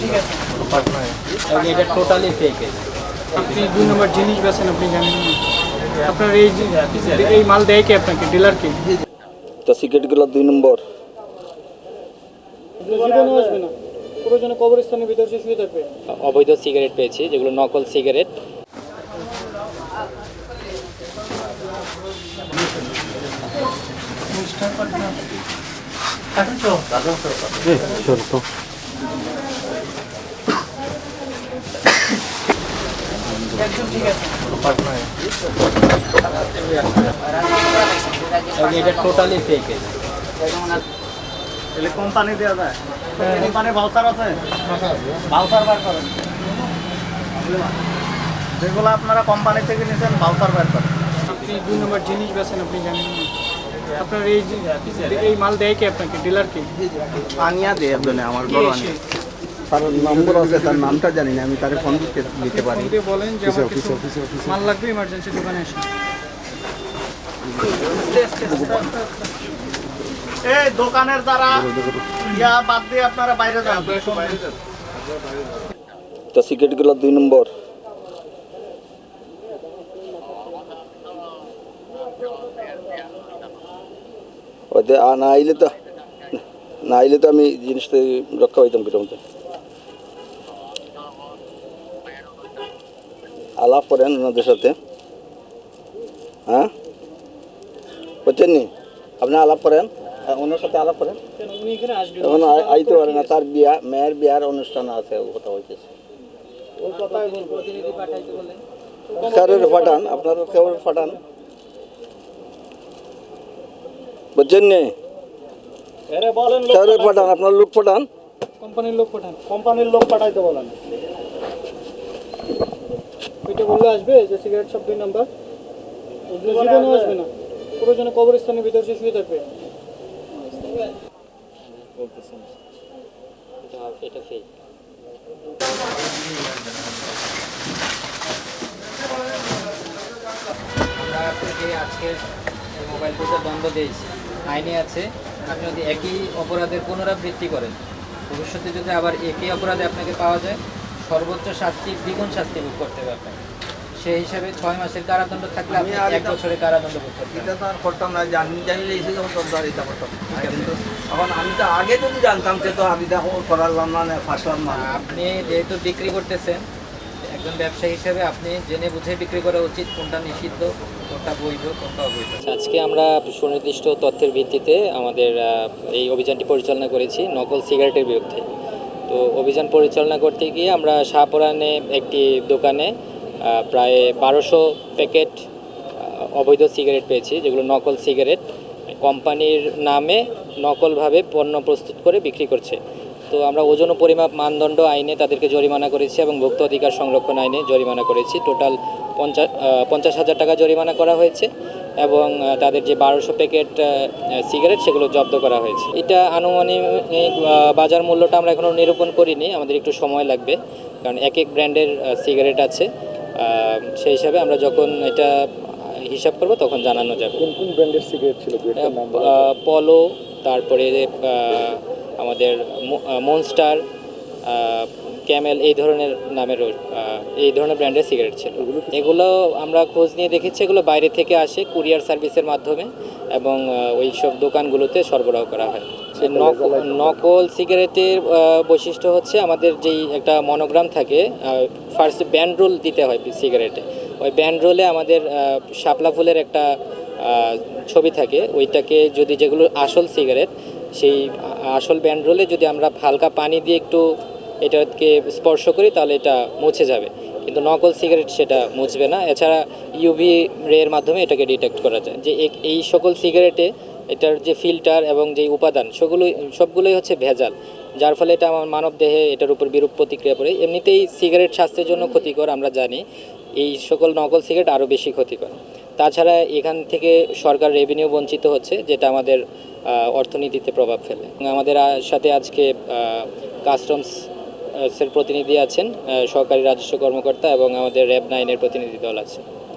ঠিক আছে এবং এটা টোটালি ফেক। আপনি 2 নম্বর জিনিস বেছেন, আপনি জানেন না আপনার এই মাল দেয় কি আপনাকে, ডিলার কি? তো সিগারেটগুলো 2 নম্বর। জীবনে আসবে না, প্রয়োজনে কবরস্থানের ভিতরে সে শুয়ে থাকবে। অবৈধ সিগারেট পেয়েছি, যেগুলো নকল সিগারেট। একজন ঠিক আছে এবং এটা টোটালি ফেক। এলে কোম্পানি দেওয়া যায়, কোম্পানি ভাউচার আছে, ভাউচার বার করেন। যেগুলো আপনারা কোম্পানি থেকে নিয়েছেন ভাউচার বার করেন। আপনি 2 নম্বর জিনিস বেছেন, আপনি জানেন না আপনার এই মাল দেয় কি আপনাকে, ডিলার কি? আনিয়া দিয়ে একজনে আমার গরু আনিয়া। তার নম্বর আছে, তার নামটা জানি না, আমি তারে ফোন দিতে পারি। ফোন দিয়ে বলেন যে আমার কিছু মাল লাগবে, ইমার্জেন্সি দোকানে এসে। এই দোকানের দ্বারা ইয়া বাদ দিয়ে আপনারা বাইরে যান। তো সিগারেটগুলো 2 নম্বর। ওতে না আইলে তো আমি জিনিসটা রক্ষা হইতাম কিরকম। আলাপ করেন ওনাদের সাথে, হ্যাঁ বুঝছেন নি? আপনি আলাপ করেন, ওনার সাথে আলাপ করেন। উনি এখানে আসবেন, এখন আইতে পারে না, তার মেয়ের বিয়ার অনুষ্ঠান আছে, কথা হইতেছে। ওর কথাই বলবো, প্রতিনিধি পাঠাইতে বলেন। স্যারের পাঠান, আপনার কেউ পাঠান, বুঝছেন নি? এরে বলেন স্যারের পাঠান, আপনার লোক পাঠান, কোম্পানির লোক পাঠান। কোম্পানির লোক পাঠাইতে বলেন। ওইটা বললে আসবে যে সিগারেট শপ 2 নাম্বার। জীবনে আসবে না, প্রয়োজনে কবরস্থানের ভিতরে সে শুয়ে থাকবে। এটা ফেক। আমরা আপনাকে আজকে মোবাইল ফোনটা দণ্ড দিয়েছি, আইনে আছে। আপনি যদি একই অপরাধের পুনরাবৃত্তি করেন, ভবিষ্যতে যদি আবার একই অপরাধে আপনাকে পাওয়া যায়, সর্বোচ্চ শাস্তি, দ্বিগুণ শাস্তি ভোগ করতে হবে আপনাকে। সেই হিসাবে 6 মাসের কারাদণ্ড থাকলে আপনি 1 বছরের কারাদণ্ড ভোগ করতে হবে। এটা তো আর করতাম না, জানলে এসে যখন করতাম এটা করতাম। কিন্তু এখন আমি তো আগে যদি জানতাম সে তো আমি দেখো করালাম না, ফাঁসলাম না। আপনি যেহেতু বিক্রি করতেছেন, একজন ব্যবসায়ী হিসেবে আপনি জেনে বুঝে বিক্রি করা উচিত, কোনটা নিষিদ্ধ, কোনটা বৈধ, কোনটা অবৈধ। আজকে আমরা সুনির্দিষ্ট তথ্যের ভিত্তিতে আমাদের এই অভিযানটি পরিচালনা করেছি নকল সিগারেটের বিরুদ্ধে। তো অভিযান পরিচালনা করতে গিয়ে আমরা শাহপুরানে একটি দোকানে প্রায় 1200 প্যাকেট অবৈধ সিগারেট পেয়েছি, যেগুলো নকল সিগারেট। কোম্পানির নামে নকলভাবে পণ্য প্রস্তুত করে বিক্রি করছে। তো আমরা ওজন ও পরিমাপ মানদণ্ড আইনে তাদেরকে জরিমানা করেছি এবং ভোক্তা অধিকার সংরক্ষণ আইনে জরিমানা করেছি। টোটাল 50,000 টাকা জরিমানা করা হয়েছে এবং তাদের যে 1200 প্যাকেট সিগারেট সেগুলো জব্দ করা হয়েছে। এটা আনুমানিক বাজার মূল্যটা আমরা এখনও নিরূপণ করিনি, আমাদের একটু সময় লাগবে, কারণ এক এক ব্র্যান্ডের সিগারেট আছে। সেই হিসাবে আমরা যখন এটা হিসাব করব তখন জানানো যাবে। কোন ব্র্যান্ডের সিগারেট ছিল? পলো, তারপরে আমাদের মনস্টার, ক্যামেল, এই ধরনের নামের এই ধরনের ব্র্যান্ডের সিগারেট ছিল। এগুলো আমরা খোঁজ নিয়ে দেখেছি, এগুলো বাইরে থেকে আসে কুরিয়ার সার্ভিসের মাধ্যমে এবং ওই সব দোকানগুলোতে সরবরাহ করা হয়। নকল সিগারেটের বৈশিষ্ট্য হচ্ছে আমাদের যেই একটা মনোগ্রাম থাকে, ফার্স্ট ব্যান্ড রোল দিতে হয় সিগারেটে। ওই ব্যান্ড রোলে আমাদের শাপলা ফুলের একটা ছবি থাকে, ওইটাকে যদি, যেগুলো আসল সিগারেট, সেই আসল ব্যান্ড রোলে যদি আমরা হালকা পানি দিয়ে একটু এটাকে স্পর্শ করি তাহলে এটা মুছে যাবে, কিন্তু নকল সিগারেট সেটা মুছবে না। এছাড়া ইউভি রের মাধ্যমে এটাকে ডিটেক্ট করা যায়। যে এই সকল সিগারেটে এটার যে ফিল্টার এবং যে উপাদান সবগুলোই হচ্ছে ভেজাল, যার ফলে এটা আমার মানব দেহে এটার উপর বিরূপ প্রতিক্রিয়া পড়ে। এমনিতেই সিগারেট স্বাস্থ্যের জন্য ক্ষতিকর, আমরা জানি। এই সকল নকল সিগারেট আরও বেশি ক্ষতিকর। তাছাড়া এখান থেকে সরকার রেভিনিউ বঞ্চিত হচ্ছে, যেটা আমাদের অর্থনীতিতে প্রভাব ফেলে। আমাদের সাথে আজকে কাস্টমসের প্রতিনিধি আছেন, সহকারী রাজস্ব কর্মকর্তা এবং আমাদের র্যাব 9-এর প্রতিনিধি দল আছে।